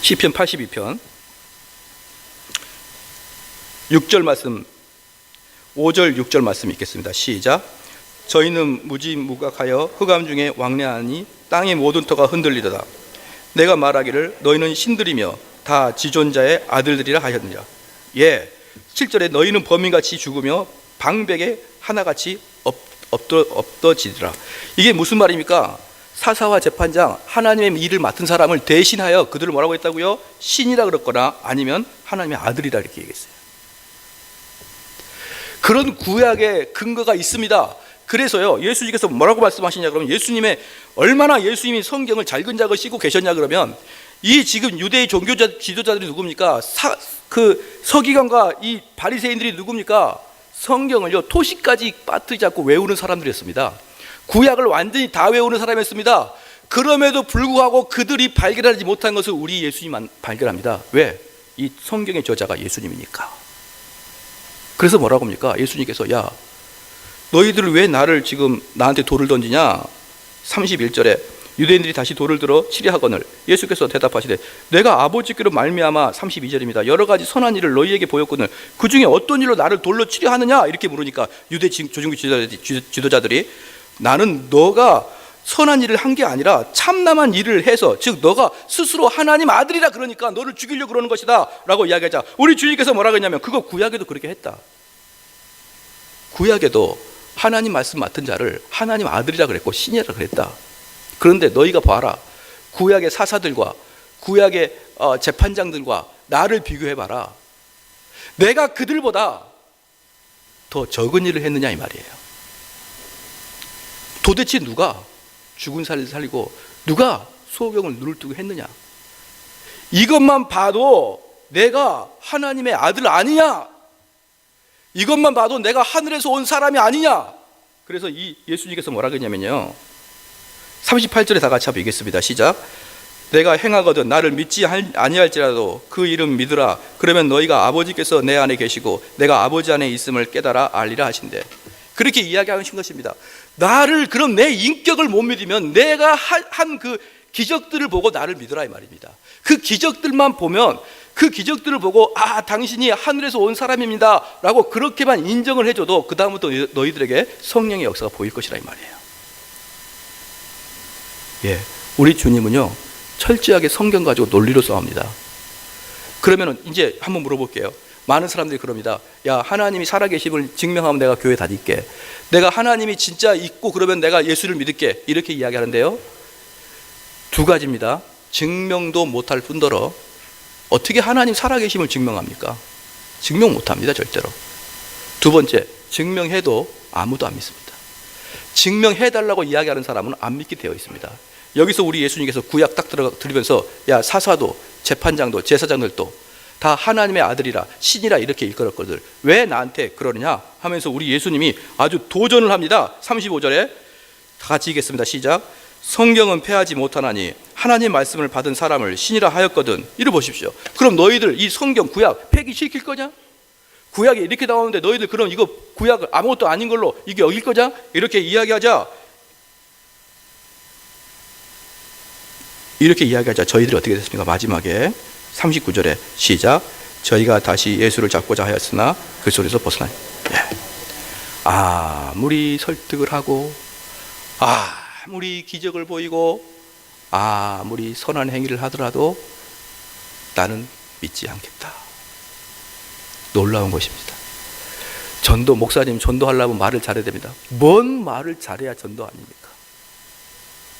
시편 82편 6절 말씀, 5절 6절 말씀 읽겠습니다. 시작. 저희는 무지무각하여 흑암 중에 왕래하니 땅의 모든 터가 흔들리도다. 내가 말하기를 너희는 신들이며 다 지존자의 아들들이라 하였느니라. 예, 7절에 너희는 범인같이 죽으며 방백에 하나같이 없어지리라. 이게 무슨 말입니까? 사사와 재판장, 하나님의 일을 맡은 사람을 대신하여 그들을 뭐라고 했다고요? 신이라 그랬거나 아니면 하나님의 아들이라 이렇게 얘기했어요. 그런 구약의 근거가 있습니다. 그래서요, 예수님께서 뭐라고 말씀하시냐 그러면 예수님의 얼마나 예수님이 성경을 잘근작을 씻고 계셨냐 그러면 이 지금 유대의 종교자 지도자들이 누굽니까? 그 서기관과 이 바리새인들이 누굽니까? 성경을요 토시까지 빠뜨리지 않고 외우는 사람들이었습니다. 구약을 완전히 다 외우는 사람이었습니다. 그럼에도 불구하고 그들이 발견하지 못한 것을 우리 예수님만 발견합니다. 왜? 이 성경의 저자가 예수님이니까. 그래서 뭐라고 합니까? 예수님께서 야, 너희들 왜 나를 지금 나한테 돌을 던지냐? 31절에 유대인들이 다시 돌을 들어 치려하거늘 예수께서 대답하시되 내가 아버지께로 말미암아 32절입니다. 여러 가지 선한 일을 너희에게 보였거늘 그 중에 어떤 일로 나를 돌로 치려하느냐? 이렇게 물으니까 유대 조중교 지도자들이 나는 너가 선한 일을 한 게 아니라 참남한 일을 해서 즉 너가 스스로 하나님 아들이라 그러니까 너를 죽이려고 그러는 것이다 라고 이야기하자 우리 주님께서 뭐라고 했냐면 그거 구약에도 그렇게 했다. 구약에도 하나님 말씀 맡은 자를 하나님 아들이라 그랬고 신이라 그랬다. 그런데 너희가 봐라. 구약의 사사들과 구약의 재판장들과 나를 비교해봐라. 내가 그들보다 더 적은 일을 했느냐 이 말이에요. 도대체 누가 죽은 살을 살리고 누가 소경을 눈을 뜨고 했느냐? 이것만 봐도 내가 하나님의 아들 아니냐? 이것만 봐도 내가 하늘에서 온 사람이 아니냐? 그래서 이 예수님께서 뭐라고 했냐면요 38절에 다 같이 한번 읽겠습니다. 시작. 내가 행하거든 나를 믿지 아니할지라도 그 이름 믿으라. 그러면 너희가 아버지께서 내 안에 계시고 내가 아버지 안에 있음을 깨달아 알리라 하신대. 그렇게 이야기하신 것입니다. 나를 그럼 내 인격을 못 믿으면 내가 한 그 기적들을 보고 나를 믿으라 이 말입니다. 그 기적들만 보면 그 기적들을 보고 아 당신이 하늘에서 온 사람입니다 라고 그렇게만 인정을 해줘도 그 다음부터 너희들에게 성령의 역사가 보일 것이라 이 말이에요. 예, 우리 주님은요 철저하게 성경 가지고 논리로 싸웁니다. 그러면 이제 한번 물어볼게요. 많은 사람들이 그럽니다. 야, 하나님이 살아계심을 증명하면 내가 교회 다닐게. 내가 하나님이 진짜 있고 그러면 내가 예수를 믿을게. 이렇게 이야기하는데요. 두 가지입니다. 증명도 못할 뿐더러 어떻게 하나님 살아계심을 증명합니까? 증명 못합니다. 절대로. 두 번째, 증명해도 아무도 안 믿습니다. 증명해달라고 이야기하는 사람은 안 믿게 되어 있습니다. 여기서 우리 예수님께서 구약 딱 들으면서 야, 사사도 재판장도 제사장들도 다 하나님의 아들이라 신이라 이렇게 일컬었거든. 왜 나한테 그러느냐 하면서 우리 예수님이 아주 도전을 합니다. 35절에 다 같이 읽겠습니다. 시작. 성경은 폐하지 못하나니 하나님 말씀을 받은 사람을 신이라 하였거든. 이를 보십시오. 그럼 너희들 이 성경 구약 폐기시킬 거냐? 구약에 이렇게 나오는데 너희들 그럼 이거 구약 아무것도 아닌 걸로 이게 어길 거냐? 이렇게 이야기하자. 이렇게 이야기하자 저희들이 어떻게 됐습니까? 마지막에 39절에 시작. 저희가 다시 예수를 잡고자 하였으나 그 소리에서 벗어나요. 예. 아무리 설득을 하고 아무리 기적을 보이고 아무리 선한 행위를 하더라도 나는 믿지 않겠다. 놀라운 것입니다. 전도 목사님 전도하려면 말을 잘해야 됩니다. 뭔 말을 잘해야 전도 아닙니까?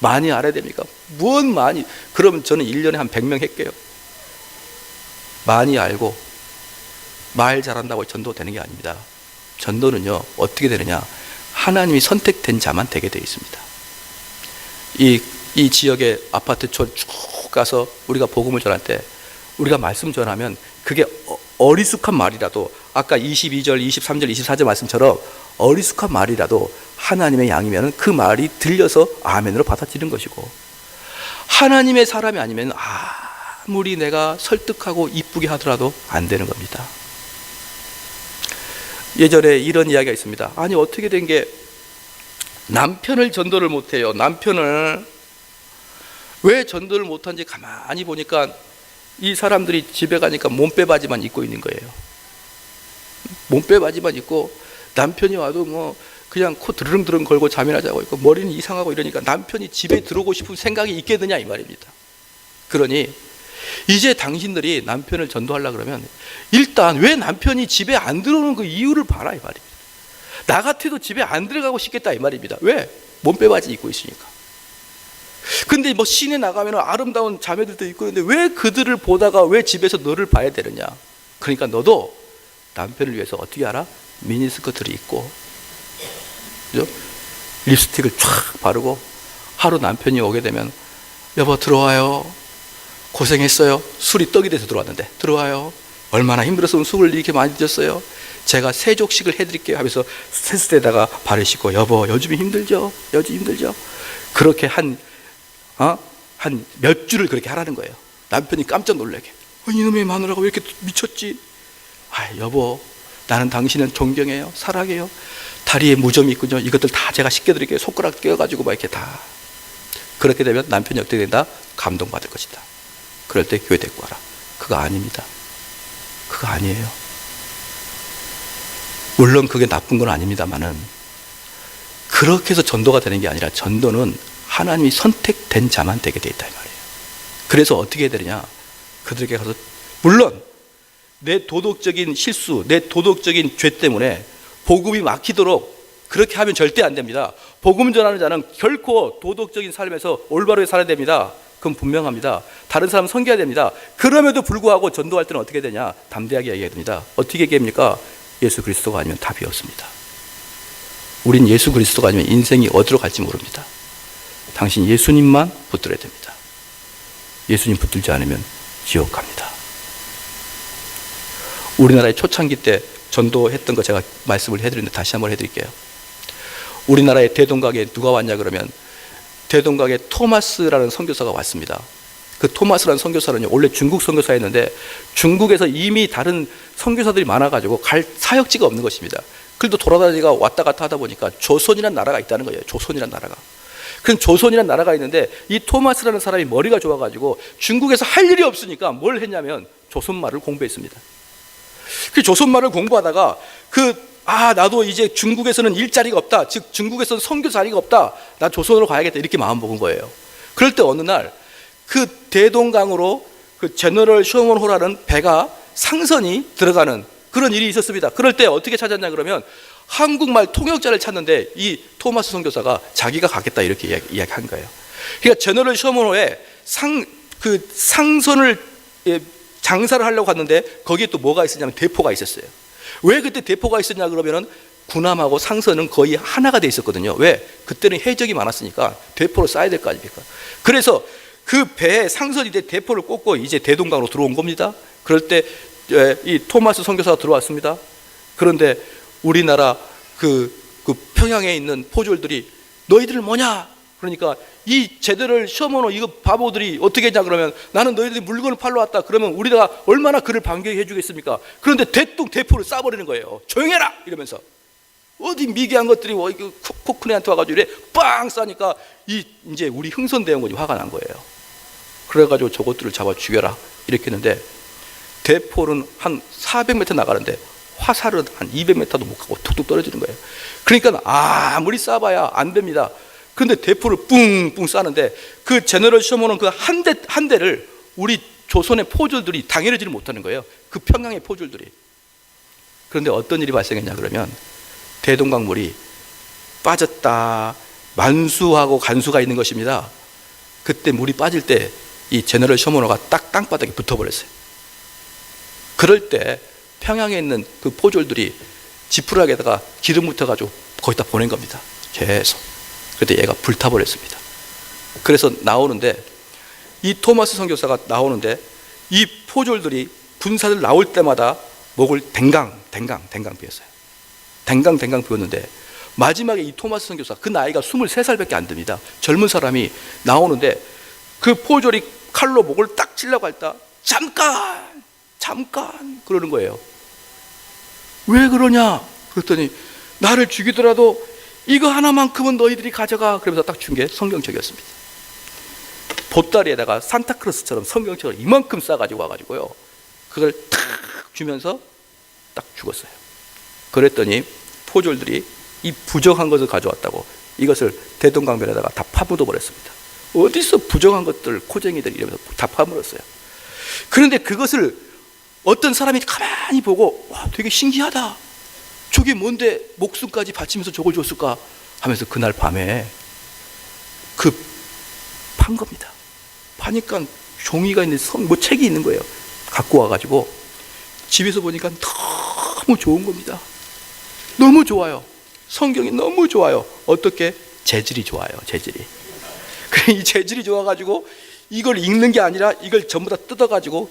많이 알아야 됩니까? 무언 많이. 그러면 저는 1년에 한 100명 할게요. 많이 알고 말 잘한다고 전도되는 게 아닙니다. 전도는요, 어떻게 되느냐? 하나님이 선택된 자만 되게 되어 있습니다. 이 지역의 아파트촌 쭉 가서 우리가 복음을 전할 때, 우리가 말씀 전하면 그게 어리숙한 말이라도, 아까 22절, 23절, 24절 말씀처럼 어리숙한 말이라도 하나님의 양이면 그 말이 들려서 아멘으로 받아들이는 것이고, 하나님의 사람이 아니면 아무리 내가 설득하고 이쁘게 하더라도 안 되는 겁니다. 예전에 이런 이야기가 있습니다. 아니, 어떻게 된 게 남편을 전도를 못해요. 남편을 왜 전도를 못한지 가만히 보니까 이 사람들이 집에 가니까 몸빼바지만 입고 있는 거예요. 몸빼바지만 입고, 남편이 와도 뭐 그냥 코 드르릉드릉 걸고 잠이나 자고 있고 머리는 이상하고 이러니까 남편이 집에 들어오고 싶은 생각이 있겠느냐 이 말입니다. 그러니 이제 당신들이 남편을 전도하려고 그러면 일단 왜 남편이 집에 안 들어오는 그 이유를 봐라 이 말입니다. 나 같아도 집에 안 들어가고 싶겠다 이 말입니다. 왜? 몸빼바지 입고 있으니까. 근데 뭐 시내 나가면 아름다운 자매들도 있고 있는데 왜 그들을 보다가 왜 집에서 너를 봐야 되느냐. 그러니까 너도 남편을 위해서 어떻게 하라? 미니스커트를 입고, 그죠? 립스틱을 쫙 바르고, 하루 남편이 오게 되면 여보 들어와요. 고생했어요. 술이 떡이 돼서 들어왔는데 들어와요. 얼마나 힘들었으면 술을 이렇게 많이 드셨어요. 제가 세족식을 해드릴게요 하면서 세수대에다가 발을 씻고, 여보 요즘이 힘들죠? 요즘 힘들죠? 그렇게 한 몇 주를 그렇게 하라는 거예요. 남편이 깜짝 놀라게. 이놈의 마누라가 왜 이렇게 미쳤지? 여보, 나는 당신은 존경해요. 사랑해요. 다리에 무좀이 있군요. 이것들 다 제가 씻겨드릴게요. 손가락 끼워가지고 막 이렇게 다. 그렇게 되면 남편이 어떻게 된다? 감동받을 것이다. 그럴 때 교회 데리고 와라. 그거 아닙니다. 그거 아니에요. 물론 그게 나쁜 건 아닙니다만은, 그렇게 해서 전도가 되는 게 아니라 전도는 하나님이 선택된 자만 되게 돼 있다 이 말이에요. 그래서 어떻게 해야 되느냐? 그들에게 가서, 물론 내 도덕적인 실수, 내 도덕적인 죄 때문에 복음이 막히도록 그렇게 하면 절대 안 됩니다. 복음 전하는 자는 결코 도덕적인 삶에서 올바르게 살아야 됩니다. 그건 분명합니다. 다른 사람 섬겨야 됩니다. 그럼에도 불구하고 전도할 때는 어떻게 되냐? 담대하게 얘기해야 됩니다. 어떻게 얘기합니까? 예수 그리스도가 아니면 답이 없습니다. 우린 예수 그리스도가 아니면 인생이 어디로 갈지 모릅니다. 당신 예수님만 붙들어야 됩니다. 예수님 붙들지 않으면 지옥 갑니다. 우리나라의 초창기 때 전도했던 거 제가 말씀을 해드렸는데 다시 한번 해드릴게요. 우리나라의 대동강에 누가 왔냐 그러면 대동강에 토마스라는 선교사가 왔습니다. 그 토마스라는 선교사는 원래 중국 선교사였는데 중국에서 이미 다른 선교사들이 많아가지고 갈 사역지가 없는 것입니다. 그래도 돌아다니가 왔다 갔다 하다 보니까 조선이라는 나라가 있다는 거예요. 조선이라는 나라가. 그럼 조선이라는 나라가 있는데 이 토마스라는 사람이 머리가 좋아가지고 중국에서 할 일이 없으니까 뭘 했냐면 조선말을 공부했습니다. 그 조선말을 공부하다가 나도 이제 중국에서는 일자리가 없다. 즉 중국에서는 선교 자리가 없다. 나 조선으로 가야겠다. 이렇게 마음 먹은 거예요. 그럴 때 어느 날 그 대동강으로 그 제너럴 쇼먼호라는 배가 상선이 들어가는 그런 일이 있었습니다. 그럴 때 어떻게 찾았냐 그러면 한국말 통역자를 찾는데 이 토마스 선교사가 자기가 가겠다 이렇게 이야기한 거예요. 그러니까 제너럴 쇼먼호에 상선을 장사를 하려고 갔는데 거기에 또 뭐가 있었냐면 대포가 있었어요. 왜 그때 대포가 있었냐 그러면은 군함하고 상선은 거의 하나가 돼 있었거든요. 왜? 그때는 해적이 많았으니까 대포를 쏴야 될 거 아닙니까? 그래서 그 배에 상선이 대포를 꽂고 이제 대동강으로 들어온 겁니다. 그럴 때 이 토마스 선교사가 들어왔습니다. 그런데 우리나라 그 평양에 있는 포졸들이 너희들 뭐냐? 그러니까 이 제대를 쇼먼호 이거 바보들이 어떻게 했냐 그러면 나는 너희들이 물건을 팔러 왔다. 그러면 우리가 얼마나 그를 반겨해 주겠습니까? 그런데 대포를 쏴버리는 거예요. 조용해라 이러면서. 어디 미개한 것들이 코크네한테 와가지고 이래 빵 쏴니까 이제 우리 흥선대원군이 화가 난 거예요. 그래가지고 저것들을 잡아 죽여라 이렇게 했는데 대포는 한 400m 나가는데 화살은 한 200m도 못 가고 툭툭 떨어지는 거예요. 그러니까 아무리 쏴봐야 안 됩니다. 그런데 대포를 뿡뿡 쏴는데 그 제너럴 쇼먼은 그 한 대를 우리 조선의 포졸들이 당해내지를 못하는 거예요. 그 평양의 포졸들이. 그런데 어떤 일이 발생했냐 그러면 대동강물이 빠졌다 만수하고 간수가 있는 것입니다. 그때 물이 빠질 때 이 제너럴 셔먼호가 딱 땅바닥에 붙어버렸어요. 그럴 때 평양에 있는 그 포졸들이 지푸라기에다가 기름 묻혀가지고 거기다 보낸 겁니다. 계속. 그때 얘가 불타버렸습니다. 그래서 나오는데 이 토마스 선교사가 나오는데 이 포졸들이 군사들 나올 때마다 목을 댕강 비웠어요. 댕강 비웠는데 마지막에 이 토마스 선교사, 그 나이가 23살밖에 안 됩니다. 젊은 사람이 나오는데 그 포졸이 칼로 목을 딱 찔려고 할 때 잠깐 그러는 거예요. 왜 그러냐 그랬더니 나를 죽이더라도 이거 하나만큼은 너희들이 가져가. 그러면서 딱 준 게 성경책이었습니다. 보따리에다가 산타크로스처럼 성경책을 이만큼 싸가지고 와가지고요, 그걸 탁 주면서 딱 죽었어요. 그랬더니 포졸들이 이 부정한 것을 가져왔다고 이것을 대동강변에다가 다 파묻어 버렸습니다. 어디서 부정한 것들, 코쟁이들 이러면서 다 파묻었어요. 그런데 그것을 어떤 사람이 가만히 보고, 와, 되게 신기하다, 저게 뭔데 목숨까지 바치면서 저걸 줬을까 하면서 그날 밤에 판 겁니다. 파니까 종이가 있는 책이 있는 거예요. 갖고 와가지고 집에서 보니까 너무 좋은 겁니다. 너무 좋아요. 성경이 너무 좋아요. 어떻게? 재질이 좋아요. 재질이. 그래, 이 재질이 좋아가지고 이걸 읽는 게 아니라 이걸 전부 다 뜯어가지고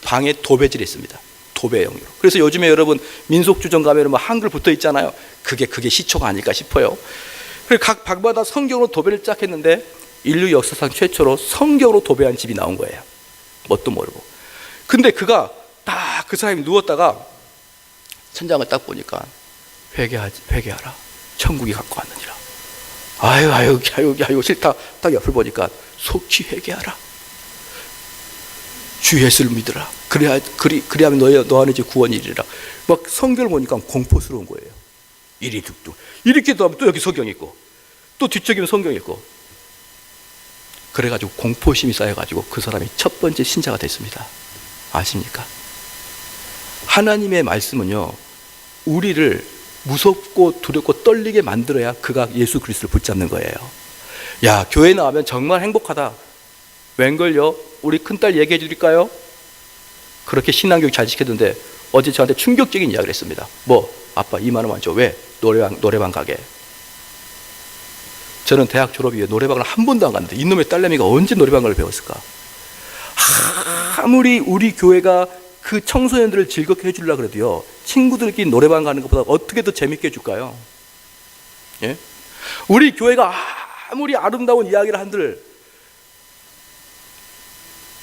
방에 도배질이 있습니다. 도배용으로. 그래서 요즘에 여러분 민속주점 가면 뭐 한글 붙어 있잖아요. 그게 시초가 아닐까 싶어요. 그래서 각 방마다 성경으로 도배를 쫙 했는데 인류 역사상 최초로 성경으로 도배한 집이 나온 거예요. 뭣도 모르고. 근데 그가 딱 그 사람이 누웠다가 천장을 딱 보니까 회개하라. 천국이 갖고 왔느니라. 아유 싫다. 딱 옆을 보니까 속히 회개하라. 주 예수를 믿으라. 그리하면 너 안에 구원이 이르리라. 막 성경을 보니까 공포스러운 거예요. 이리 뚝뚝. 이렇게 또 여기 성경 있고 또 뒤쪽이면 성경 있고. 그래가지고 공포심이 쌓여가지고 그 사람이 첫 번째 신자가 됐습니다. 아십니까? 하나님의 말씀은요, 우리를 무섭고 두렵고 떨리게 만들어야 그가 예수 그리스도를 붙잡는 거예요. 야, 교회 나오면 정말 행복하다. 웬걸요? 우리 큰딸 얘기해 드릴까요? 그렇게 신앙교육 잘 시켰는데 어제 저한테 충격적인 이야기를 했습니다. 아빠 2만 원만 줘. 왜? 노래방 가게. 저는 대학 졸업 이후에 노래방을 한 번도 안 갔는데 이놈의 딸내미가 언제 노래방을 배웠을까? 아무리 우리 교회가 그 청소년들을 즐겁게 해주려고 그래도요, 친구들끼리 노래방 가는 것보다 어떻게 더 재밌게 해줄까요? 예? 우리 교회가 아무리 아름다운 이야기를 한들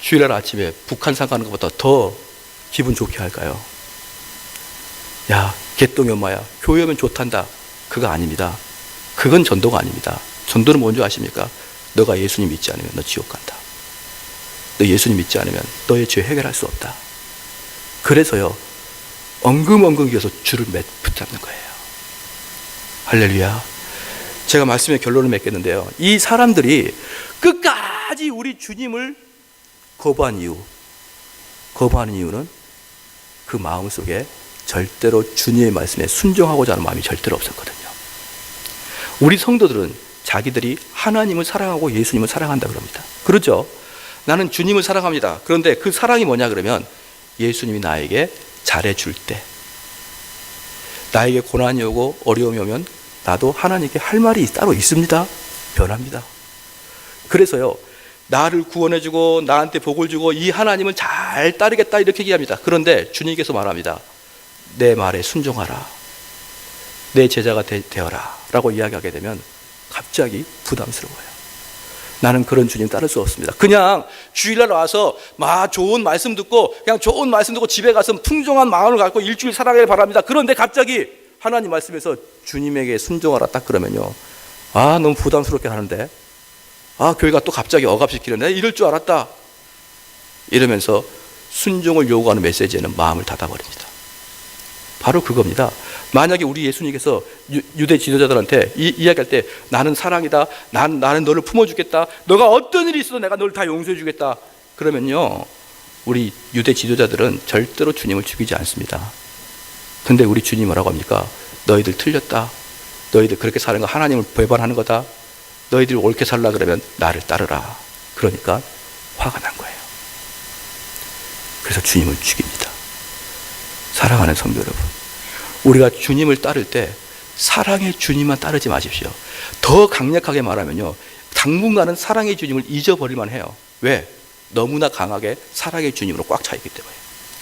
주일날 아침에 북한산 가는 것보다 더 기분 좋게 할까요? 야, 개똥이 엄마야, 교회 오면 좋단다. 그거 아닙니다. 그건 전도가 아닙니다. 전도는 뭔지 아십니까? 너가 예수님 믿지 않으면 너 지옥 간다. 너 예수님 믿지 않으면 너의 죄 해결할 수 없다. 그래서요, 엉금엉금 기어서 줄을 붙잡는 거예요. 할렐루야. 제가 말씀의 결론을 맺겠는데요, 이 사람들이 끝까지 우리 주님을 거부하는 이유는 그 마음 속에 절대로 주님의 말씀에 순종하고자 하는 마음이 절대로 없었거든요. 우리 성도들은 자기들이 하나님을 사랑하고 예수님을 사랑한다 그럽니다. 그렇죠? 나는 주님을 사랑합니다. 그런데 그 사랑이 뭐냐 그러면 예수님이 나에게 잘해줄 때, 나에게 고난이 오고 어려움이 오면 나도 하나님께 할 말이 따로 있습니다. 변합니다. 그래서요, 나를 구원해주고 나한테 복을 주고 이 하나님을 잘 따르겠다 이렇게 얘기합니다. 그런데 주님께서 말합니다. 내 말에 순종하라. 내 제자가 되어라 라고 이야기하게 되면 갑자기 부담스러워요. 나는 그런 주님 따를 수 없습니다. 그냥 주일날 와서 좋은 말씀 듣고 집에 가서 풍성한 마음을 갖고 일주일 살아가길 바랍니다. 그런데 갑자기 하나님 말씀에서 주님에게 순종하라 딱 그러면요, 너무 부담스럽게 하는데, 교회가 또 갑자기 억압시키는데 이럴 줄 알았다 이러면서 순종을 요구하는 메시지에는 마음을 닫아버립니다. 바로 그겁니다. 만약에 우리 예수님께서 유대 지도자들한테 이야기할 때 나는 사랑이다, 나는 너를 품어주겠다, 너가 어떤 일이 있어도 내가 너를 다 용서해주겠다, 그러면요, 우리 유대 지도자들은 절대로 주님을 죽이지 않습니다. 근데 우리 주님 뭐라고 합니까? 너희들 틀렸다. 너희들 그렇게 사는 거 하나님을 배반하는 거다. 너희들이 옳게 살라 그러면 나를 따르라. 그러니까 화가 난 거예요. 그래서 주님을 죽입니다. 사랑하는 성도 여러분, 우리가 주님을 따를 때 사랑의 주님만 따르지 마십시오. 더 강력하게 말하면요, 당분간은 사랑의 주님을 잊어버릴만 해요. 왜? 너무나 강하게 사랑의 주님으로 꽉 차 있기 때문에.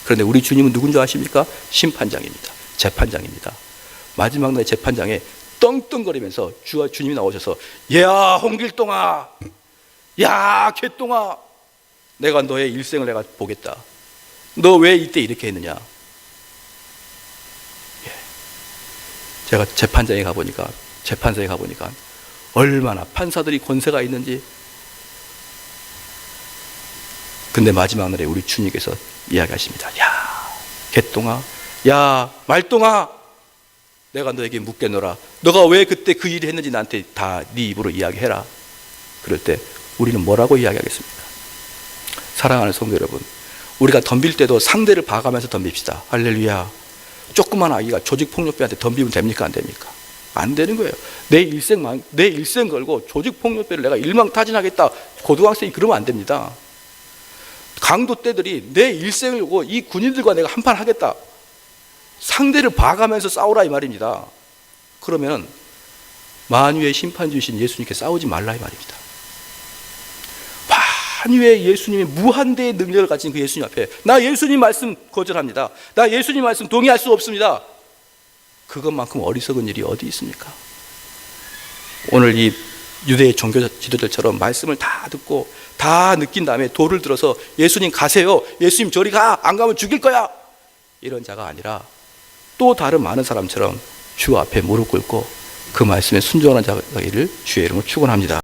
그런데 우리 주님은 누군 줄 아십니까? 심판장입니다. 재판장입니다. 마지막 날 재판장에 떵떵거리면서 주님이 나오셔서, 야 홍길동아, 야 개똥아, 내가 너의 일생을 내가 보겠다. 너 왜 이때 이렇게 했느냐. 제가 재판장에 가보니까, 재판소에 가보니까 얼마나 판사들이 권세가 있는지. 근데 마지막 날에 우리 주님께서 이야기하십니다. 야 개똥아, 야 말똥아, 내가 너에게 묻겠노라. 너가 왜 그때 그 일을 했는지 나한테 다 네 입으로 이야기해라. 그럴 때 우리는 뭐라고 이야기하겠습니까? 사랑하는 성도 여러분, 우리가 덤빌 때도 상대를 봐가면서 덤빕시다. 할렐루야. 조그만 아이가 조직폭력배한테 덤비면 됩니까? 안 됩니까? 안 되는 거예요. 내 일생 걸고 조직폭력배를 내가 일망타진하겠다, 고등학생이 그러면 안 됩니다. 강도 때들이 내 일생을 걸고 이 군인들과 내가 한판 하겠다, 상대를 봐가면서 싸우라 이 말입니다. 그러면 만유의 심판주이신 예수님께 싸우지 말라 이 말입니다. 만유의 예수님의 무한대의 능력을 가진 그 예수님 앞에 나 예수님 말씀 거절합니다, 나 예수님 말씀 동의할 수 없습니다, 그것만큼 어리석은 일이 어디 있습니까? 오늘 이 유대의 종교 지도자들처럼 말씀을 다 듣고 다 느낀 다음에 돌을 들어서 예수님 가세요, 예수님 저리 가, 안 가면 죽일 거야, 이런 자가 아니라 또 다른 많은 사람처럼 주 앞에 무릎 꿇고 그 말씀에 순종하는 자가 되기를 주의 이름으로 축원합니다.